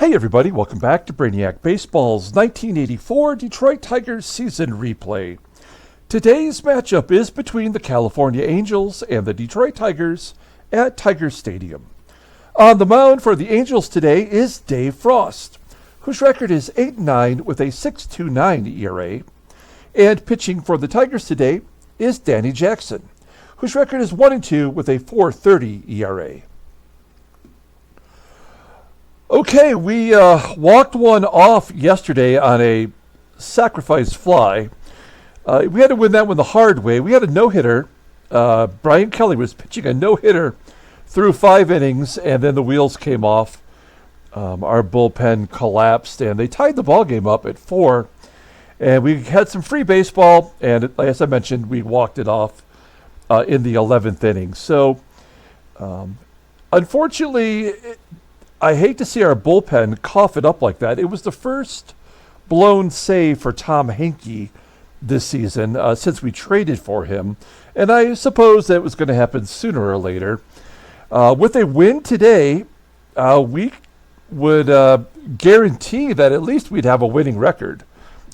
Hey everybody, welcome back to Brainiac Baseball's 1984 Detroit Tigers season replay. Today's matchup is between the California Angels and the Detroit Tigers at Tiger Stadium. On the mound for the Angels today is Dave Frost, whose record is 8-9 with a 6.29 ERA. And pitching for the Tigers today is Danny Jackson, whose record is 1-2 with a 4.30 ERA. Okay, we walked one off yesterday on a sacrifice fly. We had to win that one the hard way. We had a no-hitter. Brian Kelly was pitching a no-hitter through 5 innings, and then the wheels came off. Our bullpen collapsed, and they tied the ball game up at 4. And we had some free baseball, and as I mentioned, we walked it off in the 11th inning. So, unfortunately, I hate to see our bullpen cough it up like that. It was the first blown save for Tom Henke this season since we traded for him, and I suppose that was going to happen sooner or later. With a win today, we would guarantee that at least we'd have a winning record,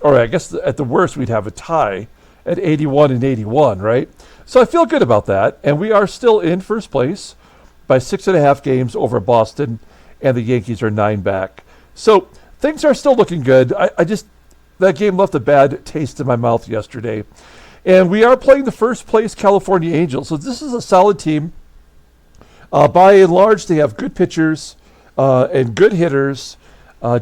or I guess at the worst we'd have a tie at 81-81, right? So I feel good about that, and we are still in first place by 6.5 games over Boston, and the Yankees are 9 back. So things are still looking good. I just, that game left a bad taste in my mouth yesterday. And we are playing the first place California Angels. So this is a solid team. By and large, they have good pitchers and good hitters.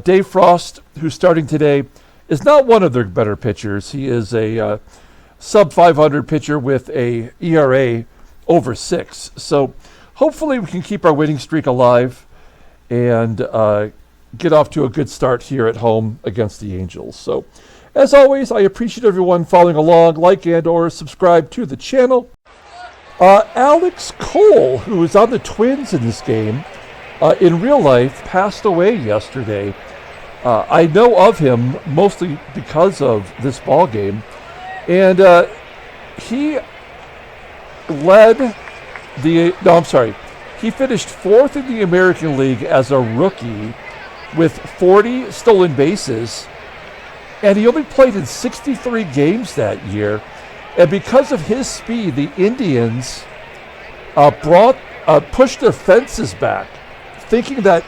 Dave Frost, who's starting today, is not one of their better pitchers. He is a sub-500 pitcher with a ERA over 6. So hopefully we can keep our winning streak alive and get off to a good start here at home against the Angels. So, as always, I appreciate everyone following along, like and or subscribe to the channel. Alex Cole, who was on the Twins in this game, in real life, passed away yesterday. I know of him mostly because of this ball game, and he led the. No, I'm sorry. He finished 4th in the American League as a rookie with 40 stolen bases, and he only played in 63 games that year. And because of his speed, the Indians pushed their fences back, thinking that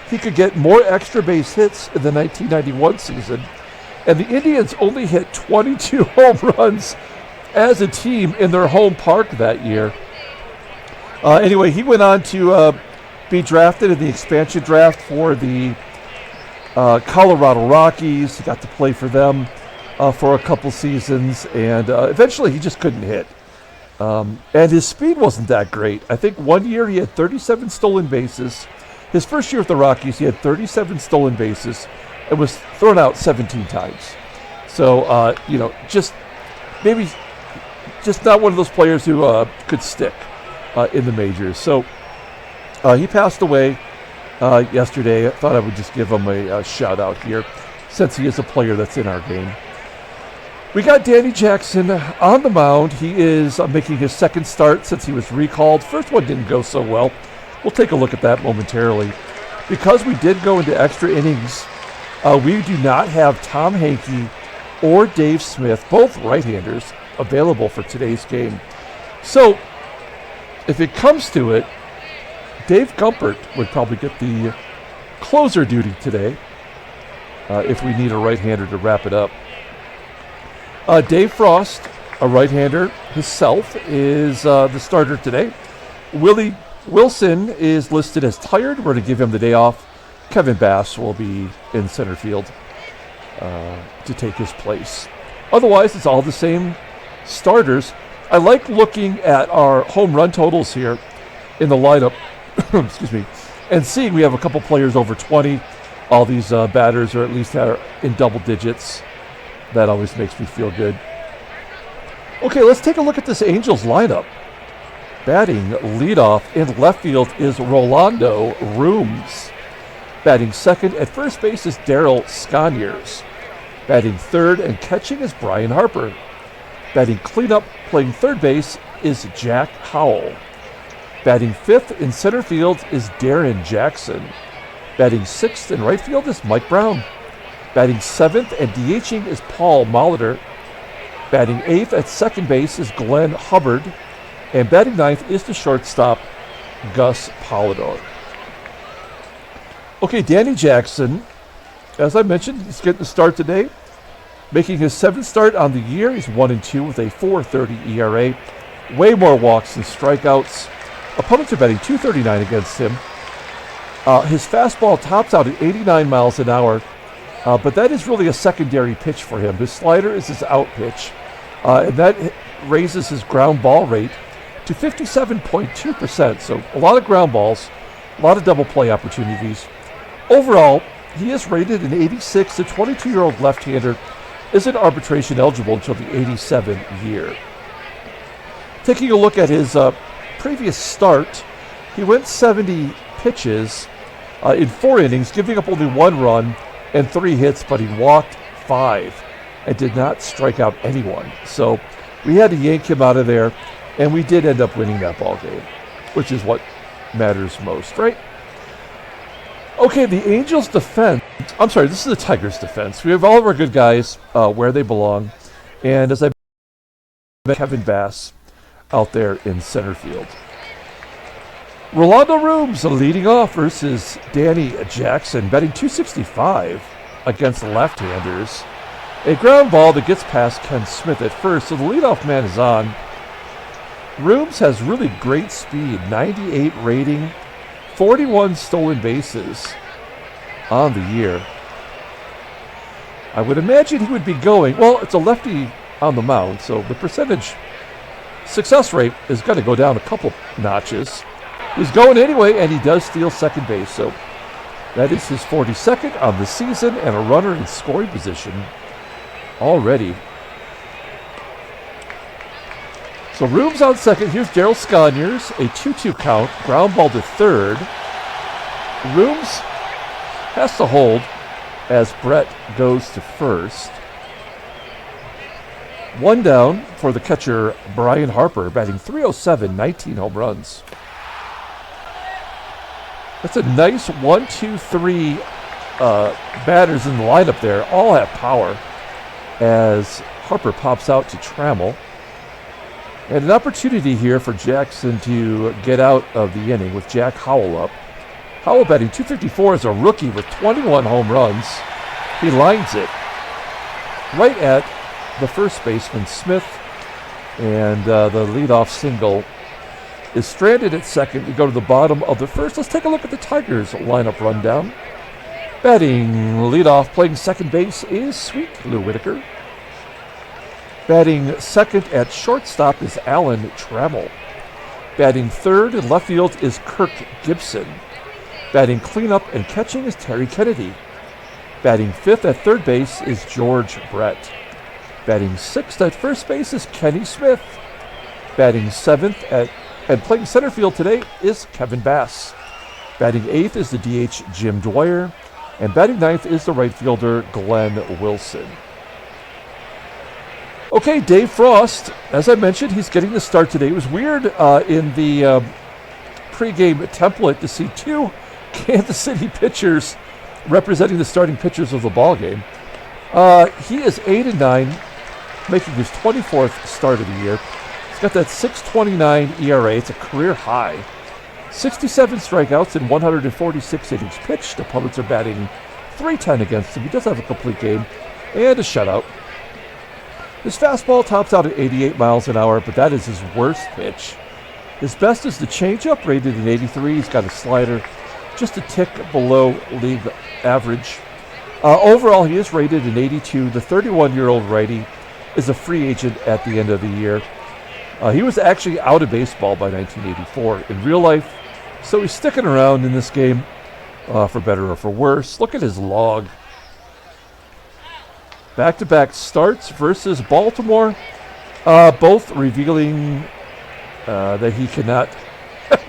he could get more extra base hits in the 1991 season. And the Indians only hit 22 home runs as a team in their home park that year. Anyway, he went on to be drafted in the expansion draft for the Colorado Rockies. He got to play for them for a couple seasons, and eventually he just couldn't hit. And his speed wasn't that great. I think one year he had 37 stolen bases. His first year with the Rockies, he had 37 stolen bases and was thrown out 17 times. So, just not one of those players who could stick in the majors. So he passed away yesterday. I thought I would just give him a shout out here since he is a player that's in our game. We got Danny Jackson on the mound. He is making his second start since he was recalled. First one didn't go so well. We'll take a look at that momentarily. Because we did go into extra innings, we do not have Tom Henke or Dave Smith, both right-handers, available for today's game. So if it comes to it, Dave Gumpert would probably get the closer duty today if we need a right-hander to wrap it up. Dave Frost, a right-hander himself, is the starter today. Willie Wilson is listed as tired. We're going to give him the day off. Kevin Bass will be in center field to take his place. Otherwise, it's all the same starters. I like looking at our home run totals here in the lineup, excuse me, and seeing we have a couple players over 20. All these batters are at least in double digits. That always makes me feel good. Okay, let's take a look at this Angels lineup. Batting leadoff in left field is Rolando Rooms. Batting second at first base is Daryl SCONIERS. Batting third and catching is Brian Harper. Batting cleanup, playing third base, is Jack Howell. Batting fifth in center field is Darrin Jackson. Batting 6th in right field is Mike Brown. Batting 7th and DHing is Paul Molitor. Batting 8th at second base is Glenn Hubbard. And batting 9th is the shortstop, Gus Polidor. Okay, Danny Jackson, as I mentioned, he's getting the start today. Making his 7th start on the year. He's 1-2 with a 4.30 ERA. Way more walks than strikeouts. Opponents are batting .239 against him. His fastball tops out at 89 miles an hour, but that is really a secondary pitch for him. His slider is his out pitch, and that raises his ground ball rate to 57.2%. So a lot of ground balls, a lot of double play opportunities. Overall, he is rated an 86. The 22-year-old left-hander isn't arbitration eligible until the 87 year. Taking a look at his previous start, he went 70 pitches in 4 innings, giving up only 1 run and 3 hits, but he walked 5 and did not strike out anyone. So we had to yank him out of there, and we did end up winning that ball game, which is what matters most, right? Okay, the Angels' defense. I'm sorry, this is the Tigers' defense. We have all of our good guys where they belong, and as I mentioned, Kevin Bass out there in center field. Rolando Rooms leading off versus Danny Jackson, batting .265 against the left-handers. A ground ball that gets past Ken Smith at first, so the leadoff man is on. Rooms has really great speed, 98 rating, 41 stolen bases on the year. I would imagine he would be going, well, it's a lefty on the mound, so the percentage success rate is going to go down a couple notches. He's going anyway, and he does steal second base, so that is his 42nd on the season and a runner in scoring position already. So Rooms on second. Here's Daryl SCONIERS, a 2-2 count, ground ball to third. Rooms has to hold as Brett goes to first. 1 down for the catcher, Brian Harper, batting .307, 19 home runs. That's a nice 1, 2, 3 batters in the lineup there. All have power as Harper pops out to Trammell. And an opportunity here for Jackson to get out of the inning with Jack Howell up. Howell batting .254 as a rookie with 21 home runs. He lines it right at the first baseman, Smith. And the leadoff single is stranded at second. We go to the bottom of the first. Let's take a look at the Tigers lineup rundown. Batting leadoff, playing second base is Sweet Lou Whitaker. Batting second at shortstop is Alan Trammell. Batting third in left field is Kirk Gibson. Batting cleanup and catching is Terry Kennedy. Batting fifth at third base is George Brett. Batting sixth at first base is Kenny Smith. Batting seventh and playing center field today is Kevin Bass. Batting eighth is the DH Jim Dwyer. And batting ninth is the right fielder Glenn Wilson. Okay, Dave Frost, as I mentioned, he's getting the start today. It was weird in the pregame template to see 2 Kansas City pitchers representing the starting pitchers of the ball game. He is 8-9, making his 24th start of the year. He's got that 6.29 ERA. It's a career high. 67 strikeouts in 146 innings pitched. Opponents are batting .310 against him. He does have a complete game and a shutout. His fastball tops out at 88 miles an hour, but that is his worst pitch. His best is the changeup, rated at 83. He's got a slider just a tick below league average. Overall, he is rated an 82. The 31-year-old righty is a free agent at the end of the year. He was actually out of baseball by 1984 in real life, so he's sticking around in this game for better or for worse. Look at his log. Back-to-back starts versus Baltimore, both revealing that he cannot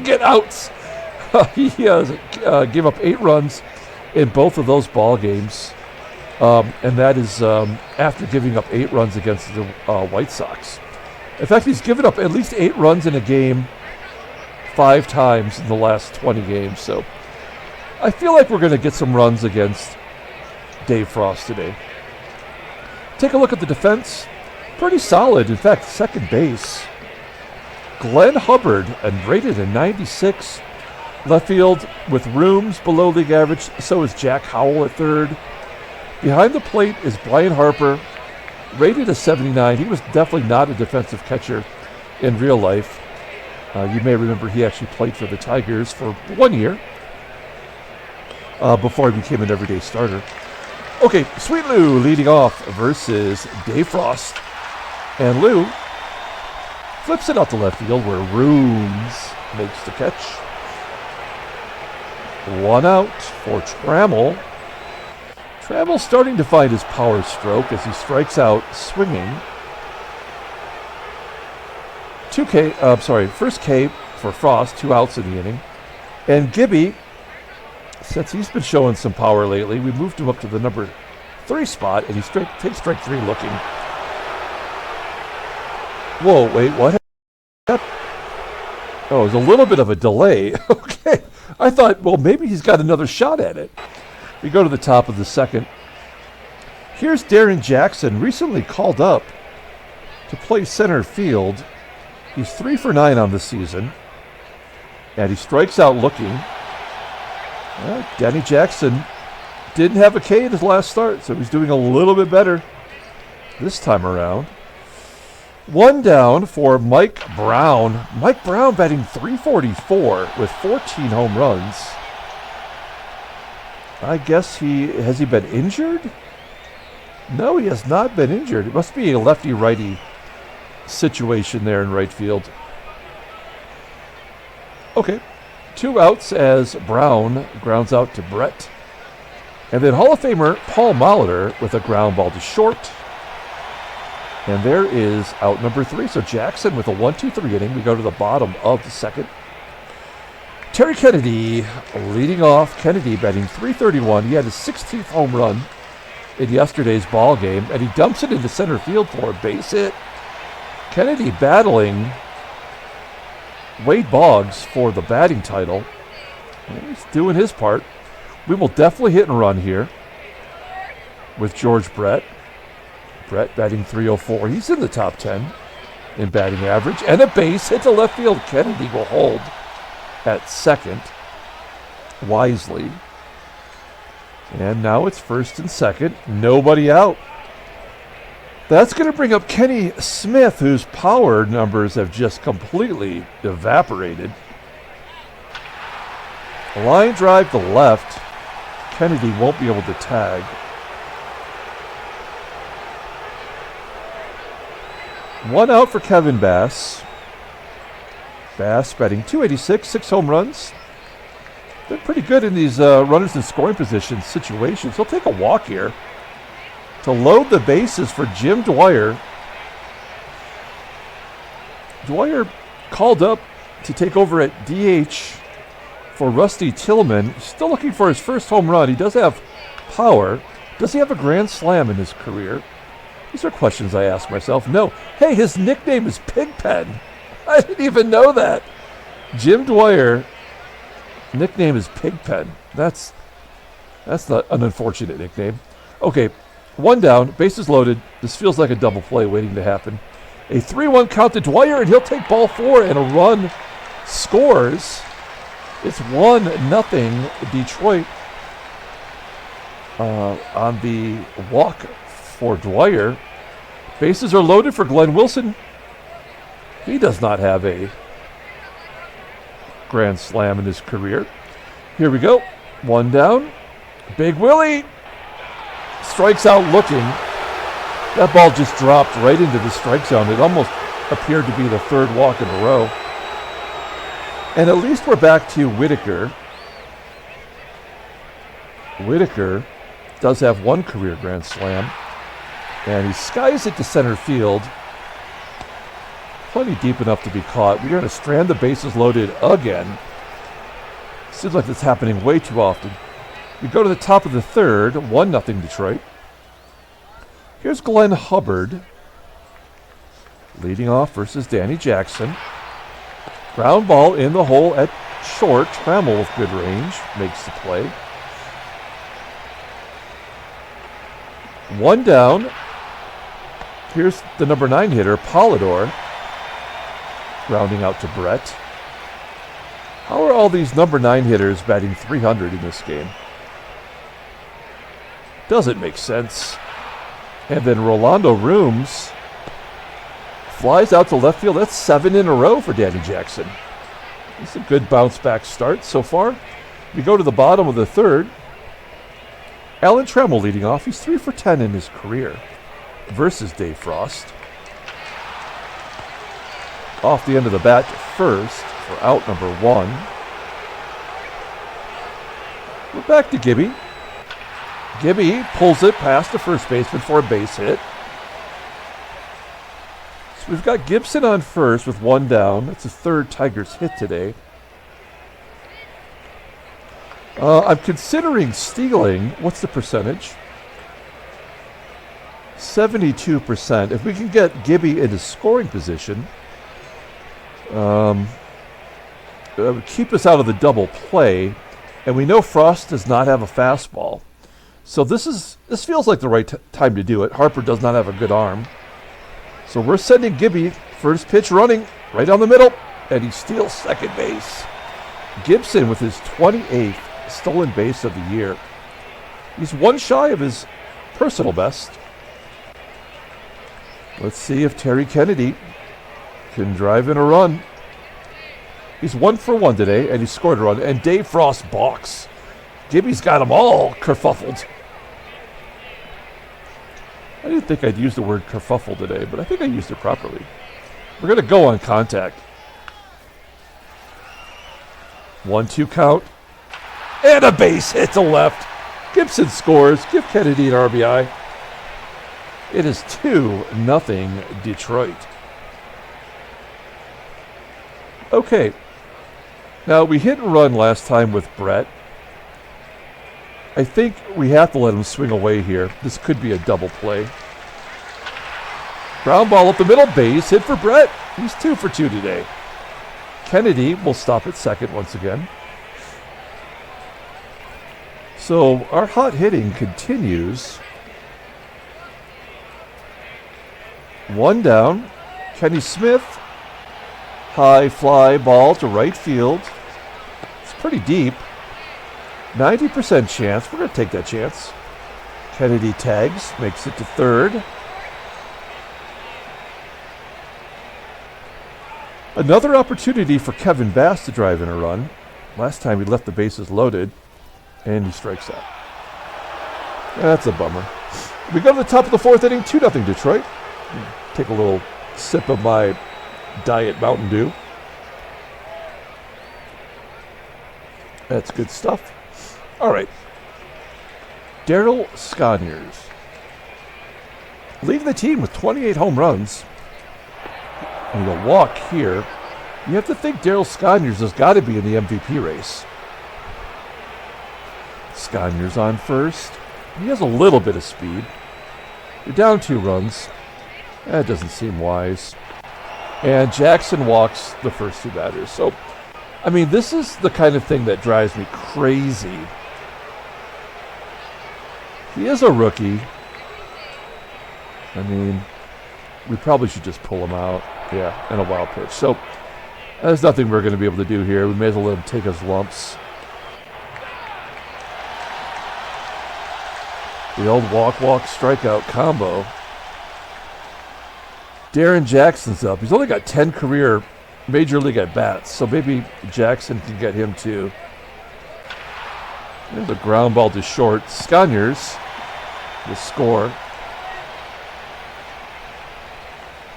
get outs. He gave up 8 runs in both of those ball games, and that is after giving up 8 runs against the White Sox. In fact, he's given up at least 8 runs in a game 5 times in the last 20 games. So I feel like we're going to get some runs against Dave Frost today. Take a look at the defense. Pretty solid. In fact, second base. Glenn Hubbard, and rated a 96. Left field with rooms below league average. So is Jack Howell at third. Behind the plate is Brian Harper, rated a 79. He was definitely not a defensive catcher in real life. You may remember he actually played for the Tigers for 1 year before he became an everyday starter. Okay, Sweet Lou leading off versus Dave Frost. And Lou flips it out to left field where Rooms makes the catch. 1 out for Trammell. Trammell starting to find his power stroke as he strikes out swinging. First K for Frost, 2 outs in the inning. And Gibby, since he's been showing some power lately, we moved him up to the number 3 spot, and he takes strike 3 looking. Whoa, wait, what happened? Oh, it was a little bit of a delay. Okay, I thought, well, maybe he's got another shot at it. We go to the top of the second. Here's Darrin Jackson, recently called up to play center field. He's 3 for 9 on the season, and he strikes out looking. Well, Danny Jackson didn't have a K in his last start, so he's doing a little bit better this time around. 1 down for Mike Brown. Mike Brown batting .344 with 14 home runs. I guess has he been injured? No, he has not been injured. It must be a lefty-righty situation there in right field. Okay, 2 outs as Brown grounds out to Brett. And then Hall of Famer Paul Molitor with a ground ball to short. And there is out number 3. So Jackson with a 1-2-3 inning. We go to the bottom of the second. Terry Kennedy leading off. Kennedy batting .331. He had his 16th home run in yesterday's ball game, and he dumps it into center field for a base hit. Kennedy battling Wade Boggs for the batting title. He's doing his part. We will definitely hit and run here with George Brett. Brett batting .304. He's in the top 10 in batting average. And a base hit to left field. Kennedy will hold at second wisely. And now it's first and second. Nobody out. That's going to bring up Kenny Smith, whose power numbers have just completely evaporated. A line drive to left. Kennedy won't be able to tag. 1 out for Kevin Bass. Bass batting .286, 6 home runs. They're pretty good in these runners in scoring position situations. He'll take a walk here to load the bases for Jim Dwyer. Dwyer called up to take over at DH for Rusty Tillman. Still looking for his first home run. He does have power. Does he have a grand slam in his career? These are questions I ask myself. No. Hey, his nickname is Pigpen. I didn't even know that. Jim Dwyer, nickname is Pigpen. That's not an unfortunate nickname. Okay, 1 down, bases loaded. This feels like a double play waiting to happen. A 3-1 count to Dwyer, and he'll take ball 4, and a run scores. It's 1-0 Detroit on the walk for Dwyer. Bases are loaded for Glenn Wilson. He does not have a grand slam in his career. Here we go. 1 down. Big Willie strikes out looking. That ball just dropped right into the strike zone. It almost appeared to be the 3rd walk in a row. And at least we're back to Whitaker. Whitaker does have 1 career grand slam. And he skies it to center field. Plenty deep enough to be caught. We're going to strand the bases loaded again. Seems like it's happening way too often. We go to the top of the 3rd, 1-0 Detroit. Here's Glenn Hubbard leading off versus Danny Jackson. Ground ball in the hole at short. Trammell with good range makes the play. 1 down. Here's the number 9 hitter, POLIDOR, rounding out to Brett. How are all these number 9 hitters batting .300 in this game? Doesn't make sense. And then Rolando Rooms flies out to left field. That's 7 in a row for Danny Jackson. It's a good bounce back start so far. We go to the bottom of the third. Alan Trammell leading off. He's 3 for 10 in his career versus Dave Frost. Off the end of the bat first for out number 1. We're back to Gibby. Gibby pulls it past the first baseman for a base hit. So we've got Gibson on first with 1 down. That's the 3rd Tigers hit today. I'm considering stealing. What's the percentage? 72%. If we can get Gibby into scoring position, keep us out of the double play. And we know Frost does not have a fastball. So this feels like the right time to do it. Harper does not have a good arm. So we're sending Gibby, first pitch running, right down the middle, and he steals second base. Gibson with his 28th stolen base of the year. He's 1 shy of his personal best. Let's see if Terry Kennedy can drive in a run. He's 1 for 1 today, and he scored a run. And Dave Frost balks. Gibby's got them all kerfuffled. I didn't think I'd use the word kerfuffle today, but I think I used it properly. We're going to go on contact. 1-2 count. And a base hit to left. Gibson scores. Give Kennedy an RBI. It is 2-0 Detroit. Okay. Now, we hit and run last time with Brett. I think we have to let him swing away here. This could be a double play. Ground ball up the middle, base hit for Brett. He's 2 for 2 today. Kennedy will stop at second once again. So our hot hitting continues. 1 down. Kenny Smith. High fly ball to right field. It's pretty deep. 90% chance. We're going to take that chance. Kennedy tags, makes it to third. Another opportunity for Kevin Bass to drive in a run. Last time he left the bases loaded, and he strikes out. That's a bummer. We go to the top of the 4th inning, 2-0 Detroit. Take a little sip of my Diet Mountain Dew. That's good stuff. All right. Daryl SCONIERS leading the team with 28 home runs. And a walk here. You have to think Daryl SCONIERS has got to be in the MVP race. SCONIERS on first. He has a little bit of speed. You're down 2 runs. That doesn't seem wise. And Jackson walks the first 2 batters. So, I mean, this is the kind of thing that drives me crazy. He is a rookie. I mean, we probably should just pull him out. Yeah, and a wild pitch. So, there's nothing we're going to be able to do here. We may as well let him take his lumps. The old walk-walk strikeout combo. Darrin Jackson's up. He's only got 10 career Major League at-bats, so maybe Jackson can get him too. There's a ground ball to short. SCONIERS, the score.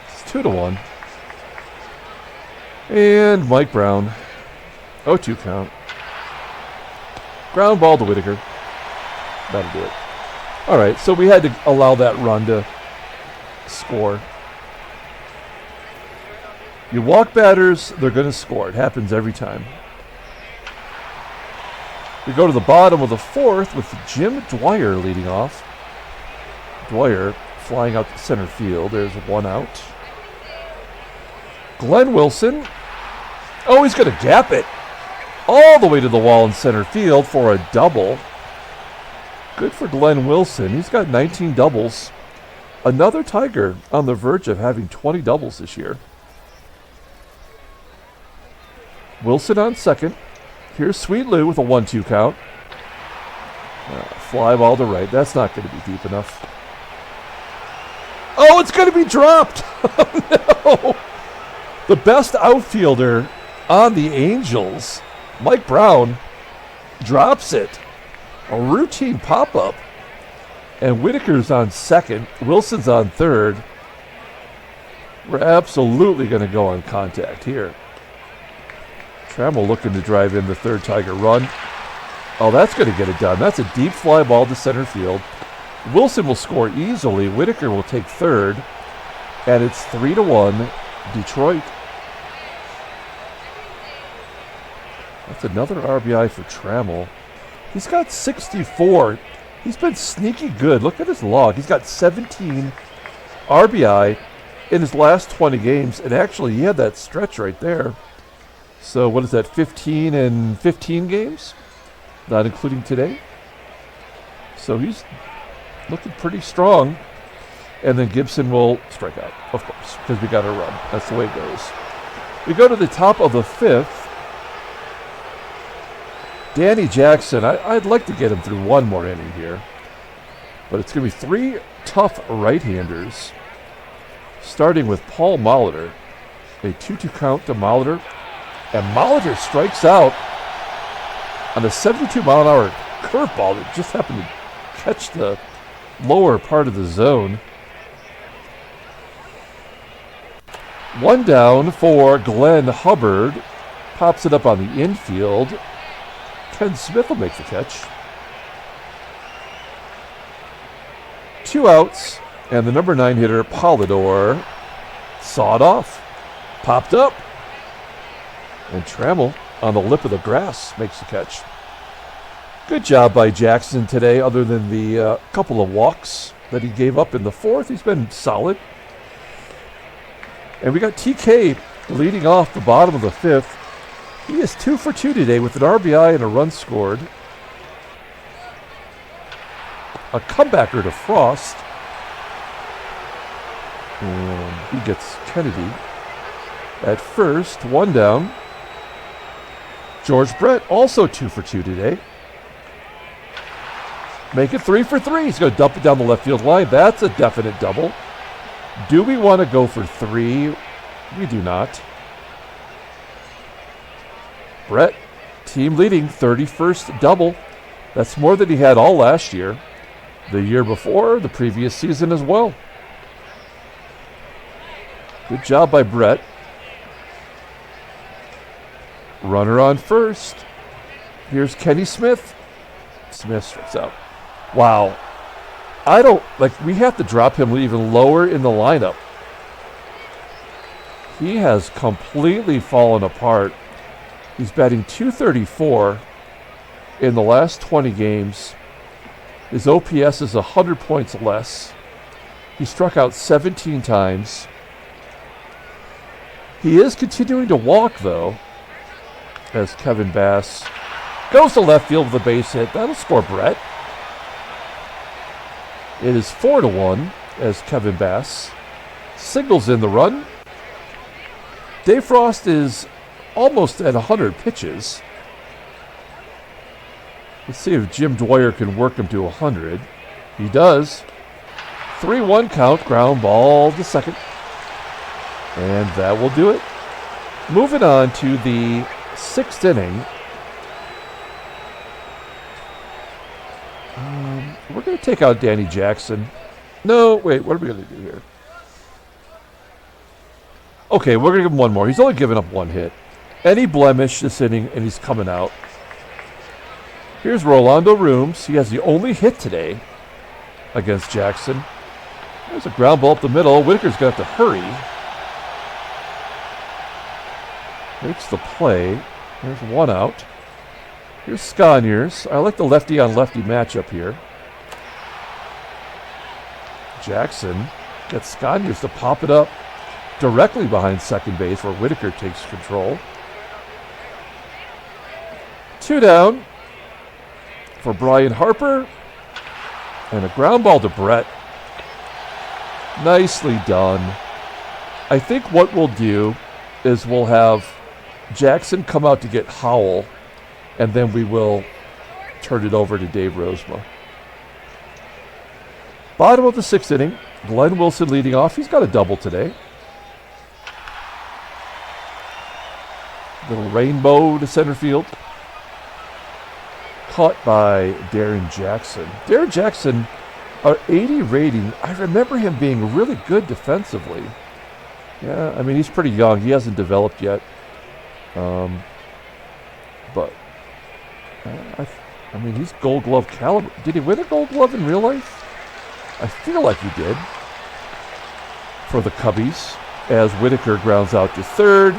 It's 2-1. And Mike Brown, 0-2 count. Ground ball to Whitaker. That'll do it. All right, so we had to allow that run to score. You walk batters, they're going to score. It happens every time. We go to the bottom of the 4th with Jim DWYER leading off. DWYER flying out to center field. There's 1 out. Glenn Wilson. Oh, he's going to gap it. all the way to the wall in center field for a double. Good for Glenn Wilson. He's got 19 doubles. Another Tiger on the verge of having 20 doubles this year. Wilson on second. Here's Sweet Lou with a 1-2 count. Fly ball to right. That's not going to be deep enough. Oh, it's going to be dropped. Oh, no. The best outfielder on the Angels, Mike Brown, drops it. A routine pop-up. And Whitaker's on second. Wilson's on third. We're absolutely going to go on contact here. Trammell looking to drive in the third Tiger run. Oh, that's going to get it done. That's a deep fly ball to center field. Wilson will score easily. Whitaker will take third. And it's 3-1 Detroit. That's another RBI for Trammell. He's got 64. He's been sneaky good. Look at his log. He's got 17 RBI in his last 20 games. And actually, he had that stretch right there. So what is that, 15 and 15 games? Not including today. So he's looking pretty strong. And then Gibson will strike out, of course, because we got to run. That's the way it goes. We go to the top of the fifth. Danny Jackson, I'd like to get him through one more inning here. But it's going to be three tough right-handers. Starting with Paul Molitor. A 2-2 count to Molitor. And Molitor strikes out on a 72-mile-an-hour curveball that just happened to catch the lower part of the zone. One down for Glenn Hubbard. Pops it up on the infield. Ken Smith will make the catch. 2 outs, and the number 9 hitter, Polidor, sawed off. Popped up. And Trammell on the lip of the grass makes the catch. Good job by Jackson today, other than the couple of walks that he gave up in the fourth. He's been solid. And we got TK leading off the bottom of the fifth. He is 2 for 2 today with an RBI and a run scored. A comebacker to Frost. And he gets Kennedy at first. One down. George Brett also 2 for 2 today. Make it 3 for 3. He's going to dump it down the left field line. That's a definite double. Do we want to go for 3? We do not. Brett, team leading, 31st double. That's more than he had all last year, the year before, the previous season as well. Good job by Brett. Runner on first. Here's Kenny Smith. Smith strikes out. Wow. We have to drop him even lower in the lineup. He has completely fallen apart. He's batting .234 in the last 20 games. His OPS is 100 points less. He struck out 17 times. He is continuing to walk, though, as Kevin Bass goes to left field with a base hit. That'll score Brett. It is 4-1 as Kevin Bass singles in the run. Dave Frost is almost at 100 pitches. Let's see if Jim Dwyer can work him to 100. He does. 3-1 count, ground ball to second. And that will do it. Moving on to the 6th inning. We're going to take out Danny Jackson. No, wait, what are we going to do here? Okay, we're going to give him one more. He's only given up one hit. Any blemish this inning, and he's coming out. Here's Rolando Rooms. He has the only hit today against Jackson. There's a ground ball up the middle. Whitaker's going to have to hurry. Makes the play. There's one out. Here's Sconiers. I like the lefty-on-lefty matchup here. Jackson gets Sconiers to pop it up directly behind second base where Whitaker takes control. Two down for Brian Harper. And a ground ball to Brett. Nicely done. I think what we'll do is we'll have Jackson come out to get Howell, and then we will turn it over to Dave Rozema. Bottom of the sixth inning, Glenn Wilson leading off. He's got a double today. Little rainbow to center field. Caught by Darrin Jackson. Darrin Jackson, our 80 rating, I remember him being really good defensively. Yeah, I mean, he's pretty young. He hasn't developed yet. But, I mean, he's Gold Glove caliber. Did he win a Gold Glove in real life? I feel like he did. For the Cubbies, as Whitaker grounds out to third.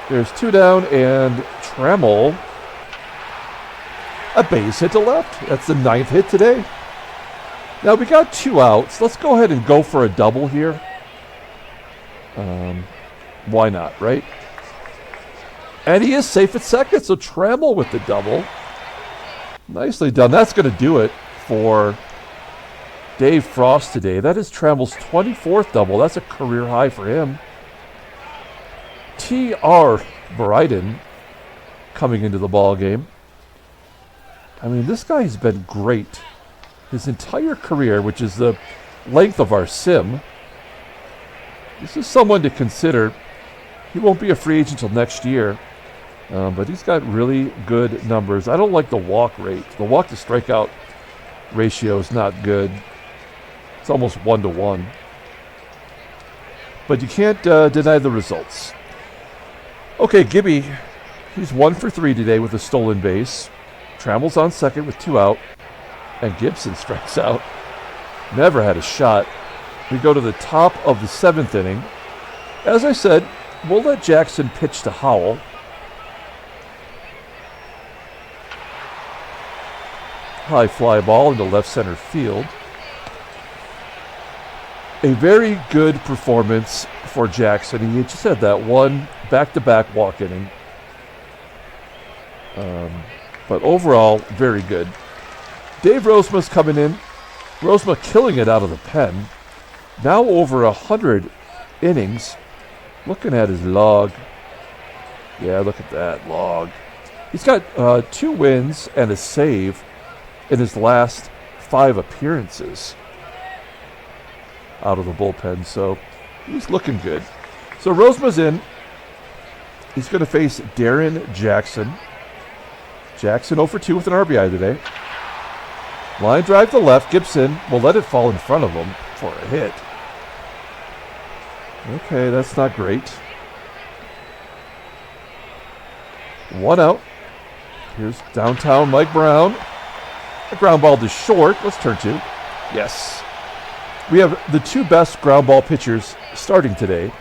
There's two down, and Trammell, a base hit to left. That's the 9th hit today. Now we got 2 outs. Let's go ahead and go for a double here. Why not, right? And he is safe at second, so Trammell with the double. Nicely done. That's going to do it for Dave Frost today. That is Trammell's 24th double. That's a career high for him. T.R. Bryden coming into the ball game. I mean, this guy has been great his entire career, which is the length of our sim. This is someone to consider. He won't be a free agent until next year, but he's got really good numbers. I don't like the walk rate. The walk to strikeout ratio is not good. It's almost 1-to-1. But you can't deny the results. Okay, Gibby, he's 1 for 3 today with a stolen base. Trammell's on second with 2 out. And Gibson strikes out. Never had a shot. We go to the top of the 7th inning. As I said, we'll let Jackson pitch to Howell. High fly ball into left center field. A very good performance for Jackson. He just had that one back-to-back walk inning. But overall, very good. Dave Rozema's coming in. Rozema killing it out of the pen. Now over 100 innings. Looking at his log. Yeah, look at that log. He's got 2 wins and a save in his last 5 appearances out of the bullpen. So he's looking good. So Rozema's in. He's going to face Darrin Jackson. Jackson 0 for 2 with an RBI today. Line drive to left. Gibson will let it fall in front of him for a hit. Okay, that's not great. 1 out. Here's downtown Mike Brown. A ground ball to short. Let's turn to. Yes. We have the 2 best ground ball pitchers starting today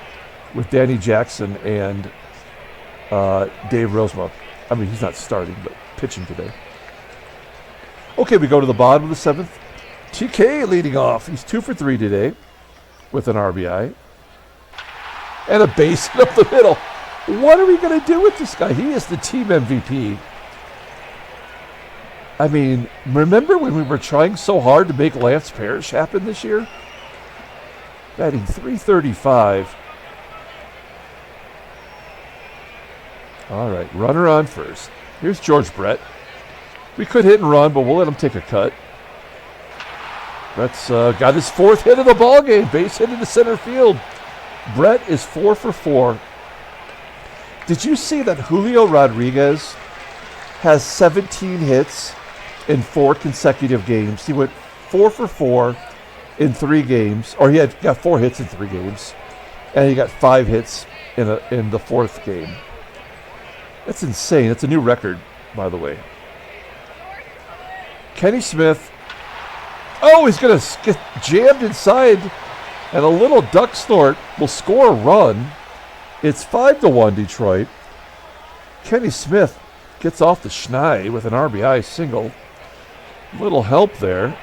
with Danny Jackson and Dave Rozema. I mean, he's not starting, but pitching today. Okay, we go to the bottom of the 7th. TK leading off. He's 2 for 3 today with an RBI. And a base hit up the middle. What are we going to do with this guy? He is the team MVP. I mean, remember when we were trying so hard to make Lance Parrish happen this year? Batting .335. All right, runner on first. Here's George Brett. We could hit and run, but we'll let him take a cut. Brett's got his 4th hit of the ball game. Base hit into center field. Brett is 4 for 4. Did you see that Julio Rodriguez has 17 hits in 4 consecutive games? He went 4 for 4 in 3 games, or he got 4 hits in 3 games, and he got 5 hits in the 4th game. That's insane. That's a new record, by the way. Kenny Smith. Oh, he's going to get jammed inside, and a little duck snort will score a run. It's 5-1 Detroit. Kenny Smith gets off the schneid with an RBI single. Little help there.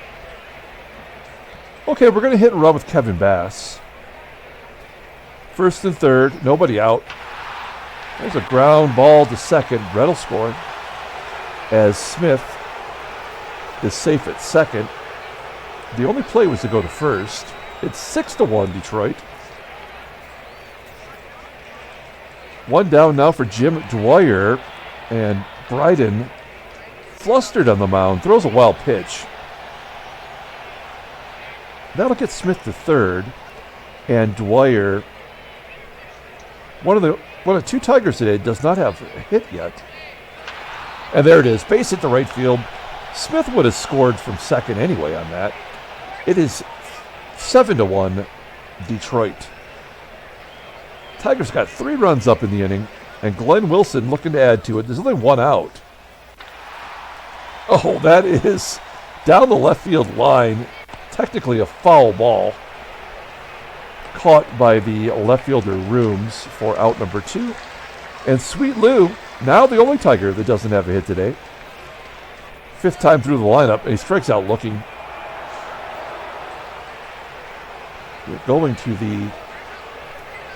Okay, we're going to hit and run with Kevin Bass. 1st and 3rd, nobody out. There's a ground ball to second. Brett will score. as Smith is safe at second. The only play was to go to first. It's 6-1 Detroit. One down now for Jim Dwyer, and Bryden, flustered on the mound, throws a wild pitch. That'll get Smith to third, and Dwyer, one of two Tigers today, does not have a hit yet. And there it is, base hit to right field. Smith would have scored from second anyway on that. It is 7-1 Detroit. Tigers got 3 runs up in the inning, and Glenn Wilson looking to add to it. There's only one out. Oh, that is down the left field line. Technically a foul ball. Caught by the left fielder Rooms for out number 2. And Sweet Lou, now the only Tiger that doesn't have a hit today. 5th time through the lineup, and he strikes out looking. We're going to the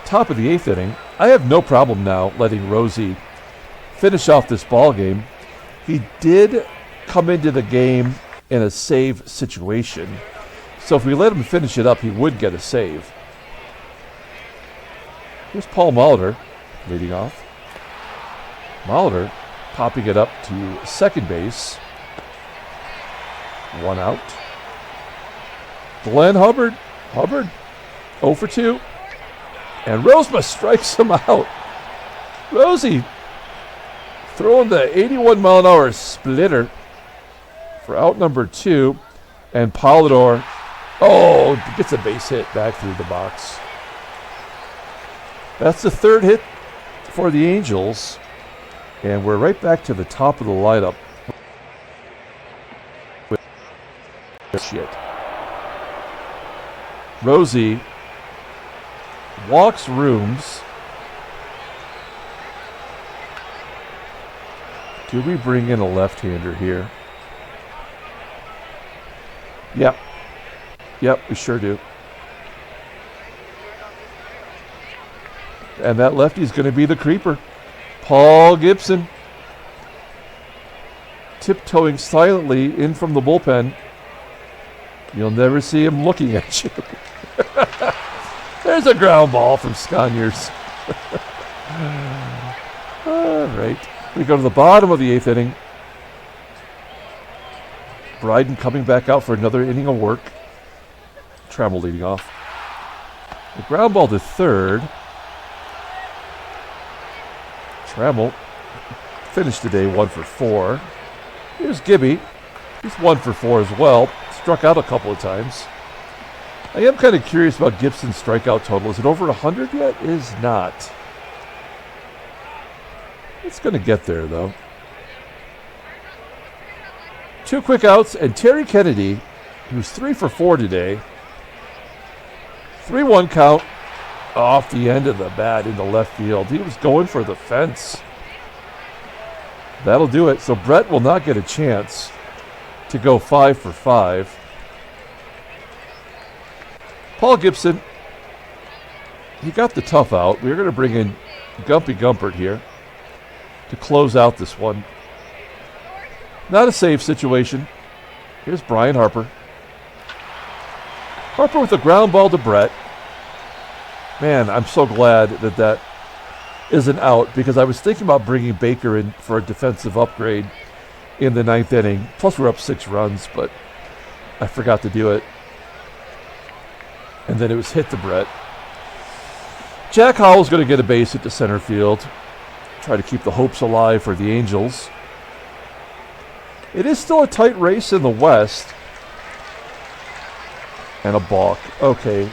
top of the 8th inning. I have no problem now letting Rosie finish off this ball game. He did come into the game in a save situation, so if we let him finish it up, he would get a save. Here's Paul Molitor leading off. Molitor popping it up to second base. 1 out. Glenn Hubbard 0 for 2. And Rosema strikes him out. Rosie throwing the 81-mile-an-hour splitter for out number 2. And Polidor, gets a base hit back through the box. That's the 3rd hit for the Angels. And we're right back to the top of the lineup. Shit. Rosie walks Rooms. Do we bring in a left-hander here? Yep. Yep, we sure do. And that lefty's going to be the creeper. Paul Gibson. Tiptoeing silently in from the bullpen. You'll never see him looking at you. There's a ground ball from Sconiers. All right. We go to the bottom of the 8th inning. Bryden coming back out for another inning of work. Trammell leading off. The ground ball to third. Trammell finished today 1 for 4. Here's Gibby. He's 1 for 4 as well. Struck out a couple of times. I am kind of curious about Gibson's strikeout total. Is it over 100 yet? It is not. It's going to get there, though. 2 quick outs, and Terry Kennedy, who's 3 for 4 today. 3-1 count off the end of the bat into left field. He was going for the fence. That'll do it. So Brett will not get a chance to go 5 for 5. Paul Gibson, he got the tough out. We're going to bring in Gumpy Gumpert here to close out this one. Not a save situation. Here's Brian Harper. Harper with a ground ball to Brett. Man, I'm so glad that isn't out, because I was thinking about bringing Baker in for a defensive upgrade in the 9th inning. Plus, we're up 6 runs, but I forgot to do it. And then it was hit to Brett. Jack Howell's going to get a base hit to center field. Try to keep the hopes alive for the Angels. It is still a tight race in the West. And a balk. Okay,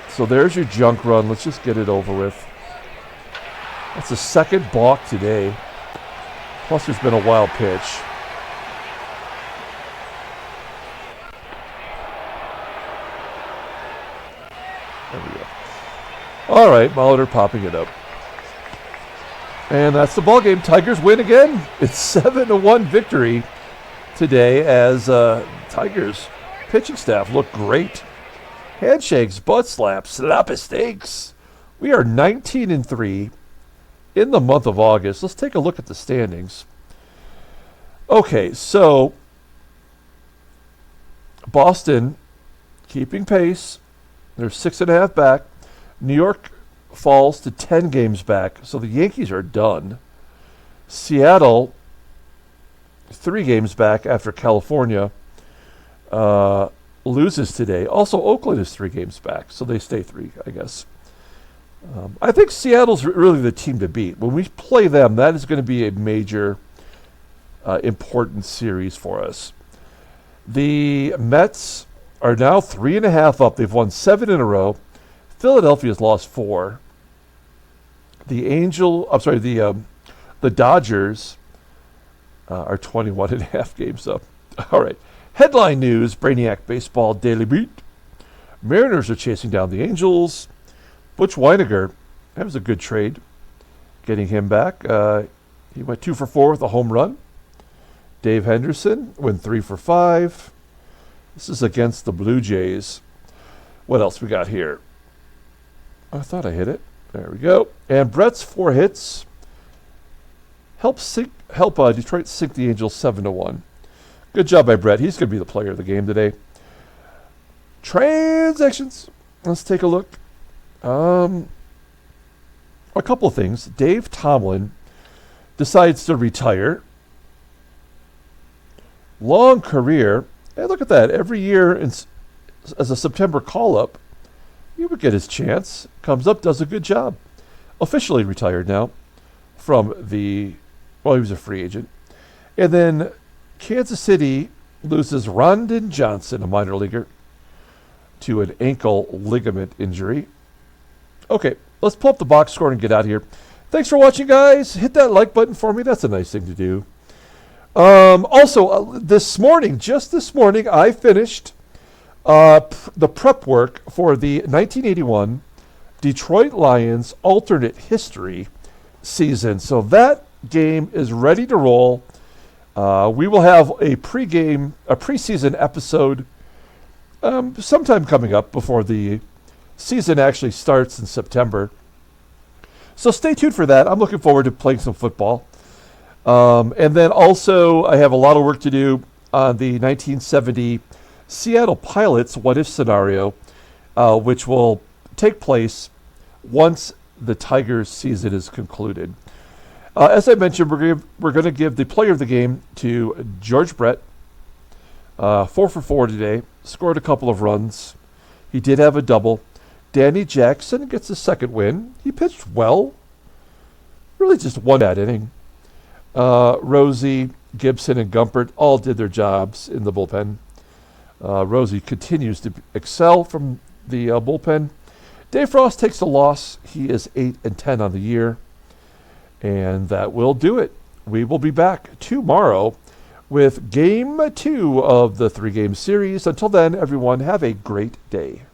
so there's your junk run. Let's just get it over with. That's the 2nd balk today. Plus, there's been a wild pitch. There we go. All right, Molitor popping it up. And that's the ball game. Tigers win again. It's 7-1 victory today as Tigers pitching staff look great. Handshakes, butt slaps, slappa steaks. We are 19-3 in the month of August. Let's take a look at the standings. Okay, so Boston keeping pace. They're 6.5 back. New York falls to 10 games back, so the Yankees are done. Seattle, 3 games back after California loses today. Also, Oakland is 3 games back, so they stay 3, I guess. I think Seattle's really the team to beat. When we play them, that is going to be a major, important series for us. The Mets are now 3.5 up. They've won 7 in a row. Philadelphia's lost 4. The Dodgers are 21.5 games up. All right. Headline news, Brainiac Baseball Daily Beat. Mariners are chasing down the Angels. Butch WHITAKER, that was a good trade. Getting him back. He went 2 for 4 with a home run. Dave Henderson went 3 for 5. This is against the Blue Jays. What else we got here? I thought I hit it. There we go. And Brett's 4 hits help Detroit sink the Angels 7-1. Good job by Brett. He's going to be the player of the game today. Transactions. Let's take a look. A couple of things. Dave Tomlin decides to retire. Long career. Hey, look at that. Every year as a September call-up, he would get his chance. Comes up, does a good job. Officially retired now from he was a free agent. And then Kansas City loses Rondon Johnson, a minor leaguer, to an ankle ligament injury. Okay, let's pull up the box score and get out of here. Thanks for watching, guys. Hit that like button for me. That's a nice thing to do. Also, just this morning, I finished the prep work for the 1981 Detroit Lions alternate history season. So that game is ready to roll. We will have a preseason episode sometime coming up before the season actually starts in September. So stay tuned for that. I'm looking forward to playing some football. And then also, I have a lot of work to do on the 1970 Seattle Pilots what-if scenario, which will take place once the Tigers season is concluded. As I mentioned, we're going to give the player of the game to George Brett. 4 for 4 today. Scored a couple of runs. He did have a double. Danny Jackson gets the second win. He pitched well. Really just one bad inning. Rosie, Gibson, and Gumpert all did their jobs in the bullpen. Rosie continues to excel from the bullpen. Dave Frost takes the loss. He is 8-10 on the year. And that will do it. We will be back tomorrow with Game 2 of the 3-game series. Until then, everyone, have a great day.